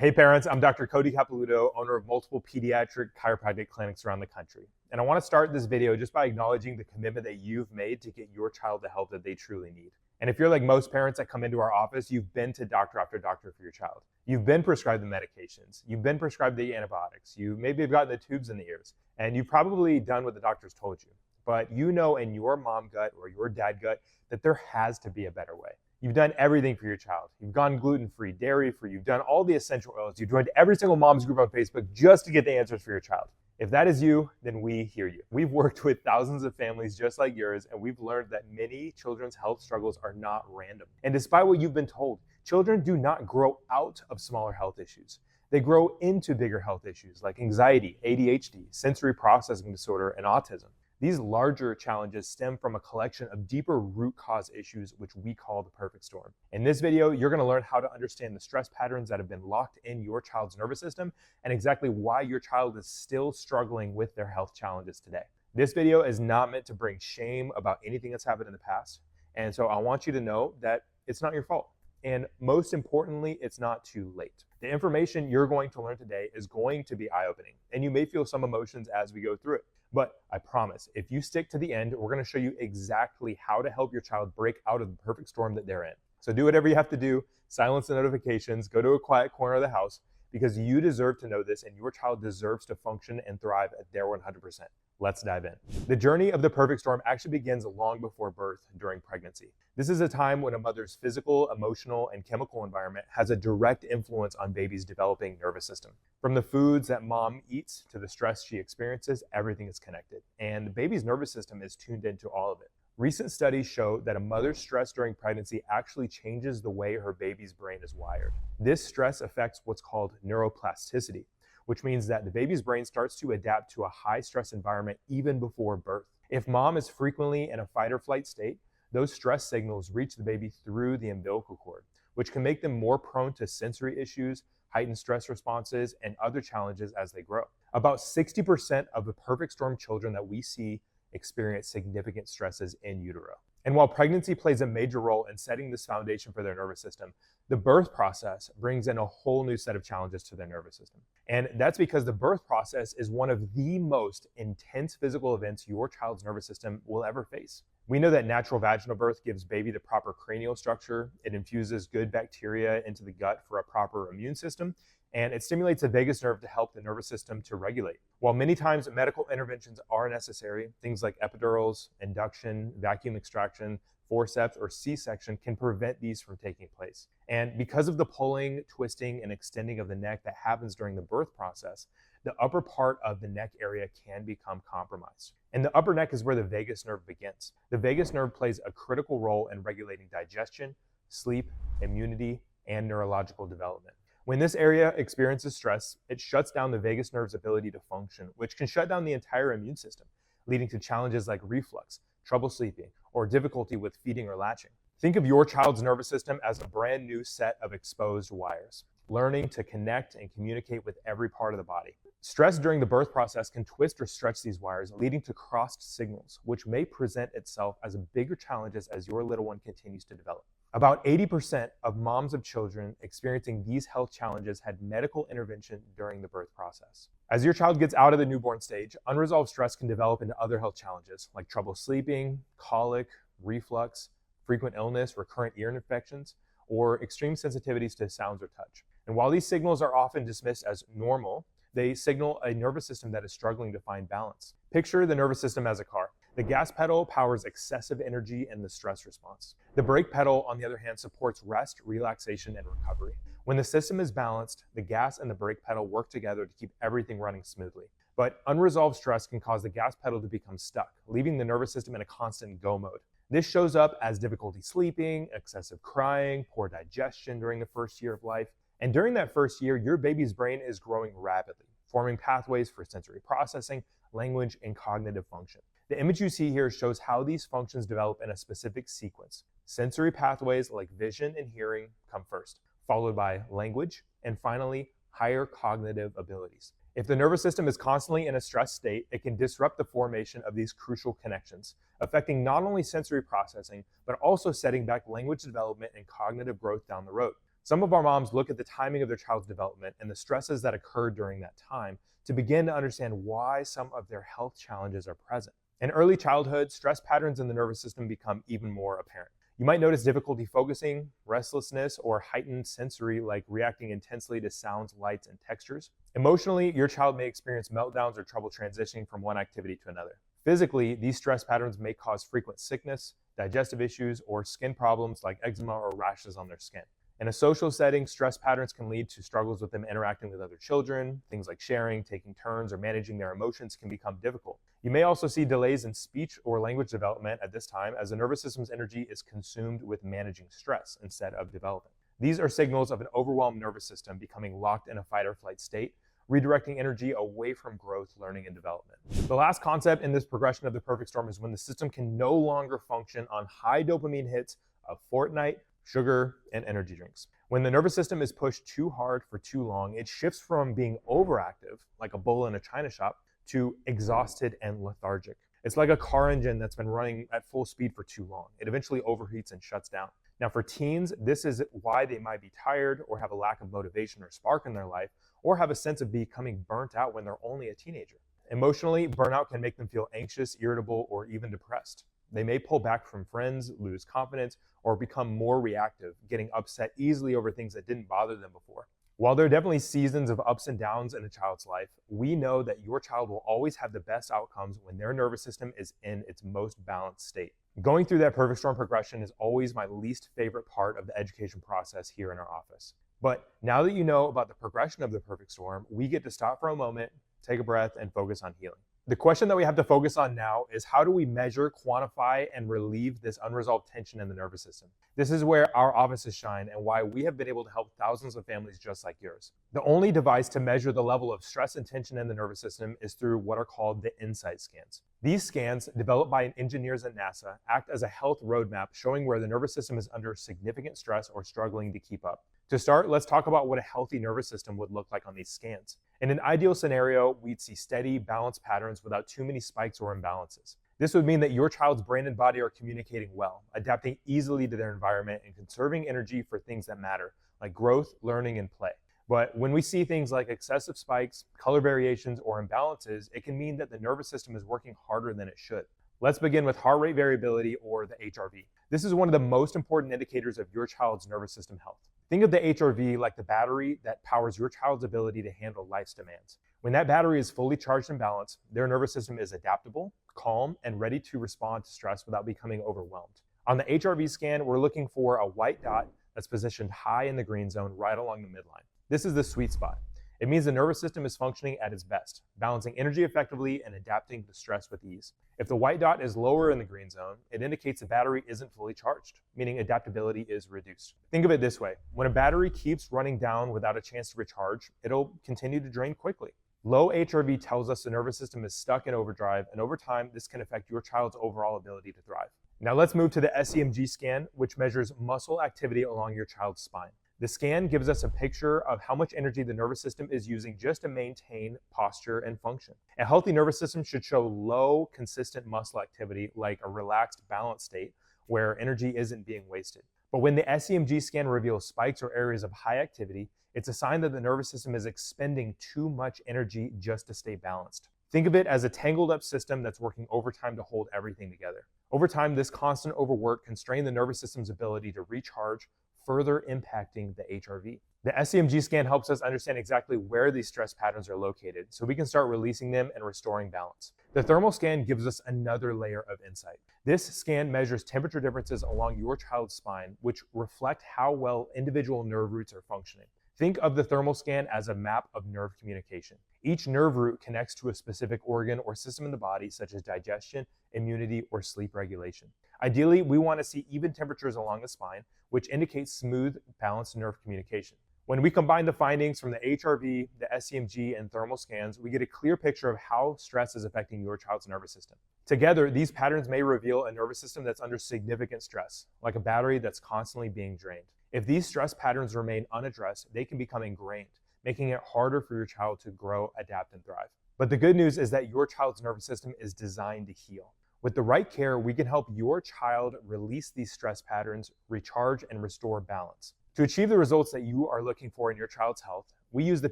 Hey parents, I'm Dr. Cody Capilouto, owner of multiple pediatric chiropractic clinics around the country. And I want to start this video just by acknowledging the commitment that you've made to get your child the help that they truly need. And if you're like most parents that come into our office, you've been to doctor after doctor for your child. You've been prescribed the medications. You've been prescribed the antibiotics. You maybe have gotten the tubes in the ears. And you've probably done what the doctors told you. But you know in your mom gut or your dad gut that there has to be a better way. You've done everything for your child. You've gone gluten-free, dairy-free. You've done all the essential oils. You've joined every single mom's group on Facebook just to get the answers for your child. If that is you, then we hear you. We've worked with thousands of families just like yours, and we've learned that many children's health struggles are not random. And despite what you've been told, children do not grow out of smaller health issues. They grow into bigger health issues like anxiety, ADHD, sensory processing disorder, and autism. These larger challenges stem from a collection of deeper root cause issues, which we call the perfect storm. In this video, you're going to learn how to understand the stress patterns that have been locked in your child's nervous system and exactly why your child is still struggling with their health challenges today. This video is not meant to bring shame about anything that's happened in the past. And so I want you to know that it's not your fault. And most importantly, it's not too late. The information you're going to learn today is going to be eye-opening, and you may feel some emotions as we go through it. But I promise, if you stick to the end, we're going to show you exactly how to help your child break out of the perfect storm that they're in. So do whatever you have to do, silence the notifications, go to a quiet corner of the house, because you deserve to know this and your child deserves to function and thrive at their 100%. Let's dive in. The journey of the perfect storm actually begins long before birth during pregnancy. This is a time when a mother's physical, emotional, and chemical environment has a direct influence on baby's developing nervous system. From the foods that mom eats to the stress she experiences, everything is connected, and the baby's nervous system is tuned into all of it. Recent studies show that a mother's stress during pregnancy actually changes the way her baby's brain is wired. This stress affects what's called neuroplasticity, which means that the baby's brain starts to adapt to a high stress environment even before birth. If mom is frequently in a fight or flight state, those stress signals reach the baby through the umbilical cord, which can make them more prone to sensory issues, heightened stress responses, and other challenges as they grow. About 60% of the perfect storm children that we see experience significant stresses in utero. And while pregnancy plays a major role in setting this foundation for their nervous system, the birth process brings in a whole new set of challenges to their nervous system. And that's because the birth process is one of the most intense physical events your child's nervous system will ever face. We know that natural vaginal birth gives baby the proper cranial structure, it infuses good bacteria into the gut for a proper immune system, and it stimulates the vagus nerve to help the nervous system to regulate. While many times medical interventions are necessary, things like epidurals, induction, vacuum extraction, forceps, or C-section can prevent these from taking place. And because of the pulling, twisting, and extending of the neck that happens during the birth process, the upper part of the neck area can become compromised. And the upper neck is where the vagus nerve begins. The vagus nerve plays a critical role in regulating digestion, sleep, immunity, and neurological development. When this area experiences stress, it shuts down the vagus nerve's ability to function, which can shut down the entire immune system, leading to challenges like reflux, trouble sleeping, or difficulty with feeding or latching. Think of your child's nervous system as a brand new set of exposed wires, learning to connect and communicate with every part of the body. Stress during the birth process can twist or stretch these wires, leading to crossed signals, which may present itself as bigger challenges as your little one continues to develop. About 80% of moms of children experiencing these health challenges had medical intervention during the birth process. As your child gets out of the newborn stage, unresolved stress can develop into other health challenges like trouble sleeping, colic, reflux, frequent illness, recurrent ear infections, or extreme sensitivities to sounds or touch. And while these signals are often dismissed as normal, they signal a nervous system that is struggling to find balance. Picture the nervous system as a car. The gas pedal powers excessive energy and the stress response. The brake pedal, on the other hand, supports rest, relaxation, and recovery. When the system is balanced, the gas and the brake pedal work together to keep everything running smoothly. But unresolved stress can cause the gas pedal to become stuck, leaving the nervous system in a constant go mode. This shows up as difficulty sleeping, excessive crying, poor digestion during the first year of life. And during that first year, your baby's brain is growing rapidly, forming pathways for sensory processing, language, and cognitive function. The image you see here shows how these functions develop in a specific sequence. Sensory pathways like vision and hearing come first, followed by language, and finally, higher cognitive abilities. If the nervous system is constantly in a stress state, it can disrupt the formation of these crucial connections, affecting not only sensory processing, but also setting back language development and cognitive growth down the road. Some of our moms look at the timing of their child's development and the stresses that occurred during that time to begin to understand why some of their health challenges are present. In early childhood, stress patterns in the nervous system become even more apparent. You might notice difficulty focusing, restlessness, or heightened sensory, like reacting intensely to sounds, lights, and textures. Emotionally, your child may experience meltdowns or trouble transitioning from one activity to another. Physically, these stress patterns may cause frequent sickness, digestive issues, or skin problems like eczema or rashes on their skin. In a social setting, stress patterns can lead to struggles with them interacting with other children. Things like sharing, taking turns, or managing their emotions can become difficult. You may also see delays in speech or language development at this time, as the nervous system's energy is consumed with managing stress instead of development. These are signals of an overwhelmed nervous system becoming locked in a fight or flight state, redirecting energy away from growth, learning, and development. The last concept in this progression of the perfect storm is when the system can no longer function on high dopamine hits of Fortnite, sugar, and energy drinks. When the nervous system is pushed too hard for too long, it shifts from being overactive, like a bull in a china shop, to exhausted and lethargic. It's like a car engine that's been running at full speed for too long. It eventually overheats and shuts down. Now for teens, this is why they might be tired or have a lack of motivation or spark in their life, or have a sense of becoming burnt out when they're only a teenager. Emotionally, burnout can make them feel anxious, irritable, or even depressed. They may pull back from friends, lose confidence, or become more reactive, getting upset easily over things that didn't bother them before. While there are definitely seasons of ups and downs in a child's life, we know that your child will always have the best outcomes when their nervous system is in its most balanced state. Going through that perfect storm progression is always my least favorite part of the education process here in our office. But now that you know about the progression of the perfect storm, we get to stop for a moment, take a breath, and focus on healing. The question that we have to focus on now is, how do we measure, quantify, and relieve this unresolved tension in the nervous system? This is where our offices shine and why we have been able to help thousands of families just like yours. The only device to measure the level of stress and tension in the nervous system is through what are called the insight scans. These scans, developed by engineers at NASA, act as a health roadmap showing where the nervous system is under significant stress or struggling to keep up. To start, let's talk about what a healthy nervous system would look like on these scans. In an ideal scenario, we'd see steady, balanced patterns without too many spikes or imbalances. This would mean that your child's brain and body are communicating well, adapting easily to their environment and conserving energy for things that matter, like growth, learning, and play. But when we see things like excessive spikes, color variations, or imbalances, it can mean that the nervous system is working harder than it should. Let's begin with heart rate variability, or the HRV. This is one of the most important indicators of your child's nervous system health. Think of the HRV like the battery that powers your child's ability to handle life's demands. When that battery is fully charged and balanced, their nervous system is adaptable, calm, and ready to respond to stress without becoming overwhelmed. On the HRV scan, we're looking for a white dot that's positioned high in the green zone right along the midline. This is the sweet spot. It means the nervous system is functioning at its best, balancing energy effectively and adapting to stress with ease. If the white dot is lower in the green zone, it indicates the battery isn't fully charged, meaning adaptability is reduced. Think of it this way: when a battery keeps running down without a chance to recharge, it'll continue to drain quickly. Low HRV tells us the nervous system is stuck in overdrive, and over time, this can affect your child's overall ability to thrive. Now let's move to the SEMG scan, which measures muscle activity along your child's spine. The scan gives us a picture of how much energy the nervous system is using just to maintain posture and function. A healthy nervous system should show low, consistent muscle activity, like a relaxed, balanced state where energy isn't being wasted. But when the SEMG scan reveals spikes or areas of high activity, it's a sign that the nervous system is expending too much energy just to stay balanced. Think of it as a tangled up system that's working overtime to hold everything together. Over time, this constant overwork can strain the nervous system's ability to recharge, further impacting the HRV. The SEMG scan helps us understand exactly where these stress patterns are located, so we can start releasing them and restoring balance. The thermal scan gives us another layer of insight. This scan measures temperature differences along your child's spine, which reflect how well individual nerve roots are functioning. Think of the thermal scan as a map of nerve communication. Each nerve root connects to a specific organ or system in the body, such as digestion, immunity, or sleep regulation. Ideally, we want to see even temperatures along the spine, which indicates smooth, balanced nerve communication. When we combine the findings from the HRV, the SEMG, and thermal scans, we get a clear picture of how stress is affecting your child's nervous system. Together, these patterns may reveal a nervous system that's under significant stress, like a battery that's constantly being drained. If these stress patterns remain unaddressed, they can become ingrained, making it harder for your child to grow, adapt, and thrive. But the good news is that your child's nervous system is designed to heal. With the right care, we can help your child release these stress patterns, recharge, and restore balance. To achieve the results that you are looking for in your child's health, we use the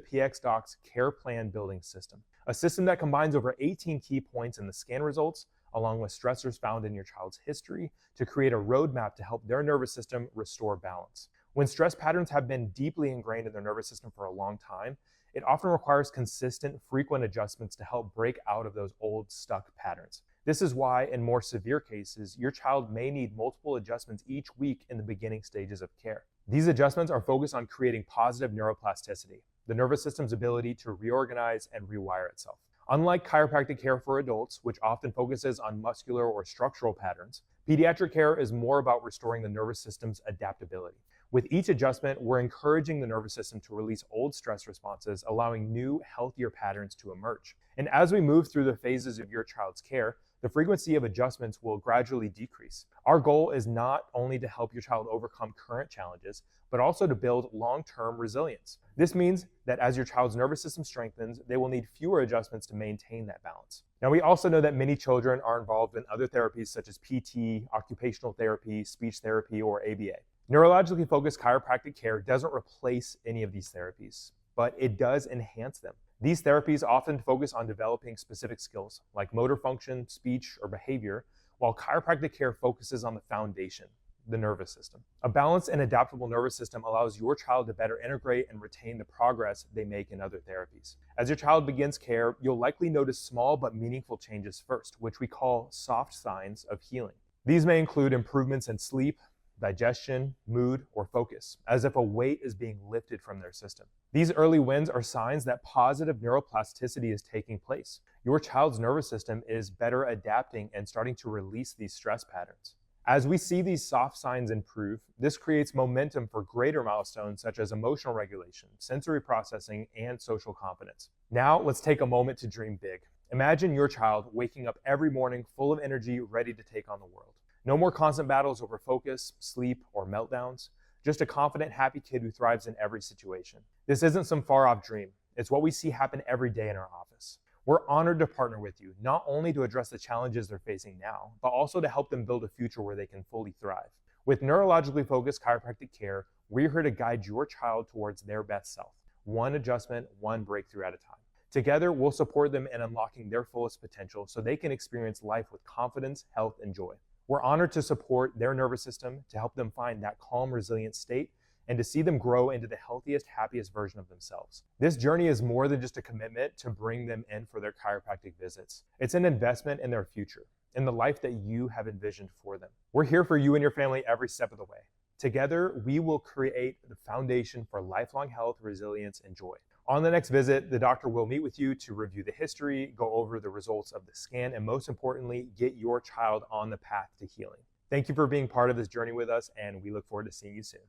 PXDocs Care Plan Building System, a system that combines over 18 key points in the scan results, along with stressors found in your child's history, to create a roadmap to help their nervous system restore balance. When stress patterns have been deeply ingrained in their nervous system for a long time, it often requires consistent, frequent adjustments to help break out of those old, stuck patterns. This is why, in more severe cases, your child may need multiple adjustments each week in the beginning stages of care. These adjustments are focused on creating positive neuroplasticity, the nervous system's ability to reorganize and rewire itself. Unlike chiropractic care for adults, which often focuses on muscular or structural patterns, pediatric care is more about restoring the nervous system's adaptability. With each adjustment, we're encouraging the nervous system to release old stress responses, allowing new, healthier patterns to emerge. And as we move through the phases of your child's care, the frequency of adjustments will gradually decrease. Our goal is not only to help your child overcome current challenges, but also to build long-term resilience. This means that as your child's nervous system strengthens, they will need fewer adjustments to maintain that balance. Now, we also know that many children are involved in other therapies such as PT, occupational therapy, speech therapy, or ABA. Neurologically focused chiropractic care doesn't replace any of these therapies, but it does enhance them. These therapies often focus on developing specific skills like motor function, speech, or behavior, while chiropractic care focuses on the foundation, the nervous system. A balanced and adaptable nervous system allows your child to better integrate and retain the progress they make in other therapies. As your child begins care, you'll likely notice small but meaningful changes first, which we call soft signs of healing. These may include improvements in sleep, digestion, mood, or focus, as if a weight is being lifted from their system. These early wins are signs that positive neuroplasticity is taking place. Your child's nervous system is better adapting and starting to release these stress patterns. As we see these soft signs improve, this creates momentum for greater milestones such as emotional regulation, sensory processing, and social confidence. Now, let's take a moment to dream big. Imagine your child waking up every morning full of energy, ready to take on the world. No more constant battles over focus, sleep, or meltdowns. Just a confident, happy kid who thrives in every situation. This isn't some far-off dream. It's what we see happen every day in our office. We're honored to partner with you, not only to address the challenges they're facing now, but also to help them build a future where they can fully thrive. With neurologically focused chiropractic care, we're here to guide your child towards their best self, one adjustment, one breakthrough at a time. Together, we'll support them in unlocking their fullest potential so they can experience life with confidence, health, and joy. We're honored to support their nervous system, to help them find that calm, resilient state, and to see them grow into the healthiest, happiest version of themselves. This journey is more than just a commitment to bring them in for their chiropractic visits. It's an investment in their future, in the life that you have envisioned for them. We're here for you and your family every step of the way. Together, we will create the foundation for lifelong health, resilience, and joy. On the next visit, the doctor will meet with you to review the history, go over the results of the scan, and most importantly, get your child on the path to healing. Thank you for being part of this journey with us, and we look forward to seeing you soon.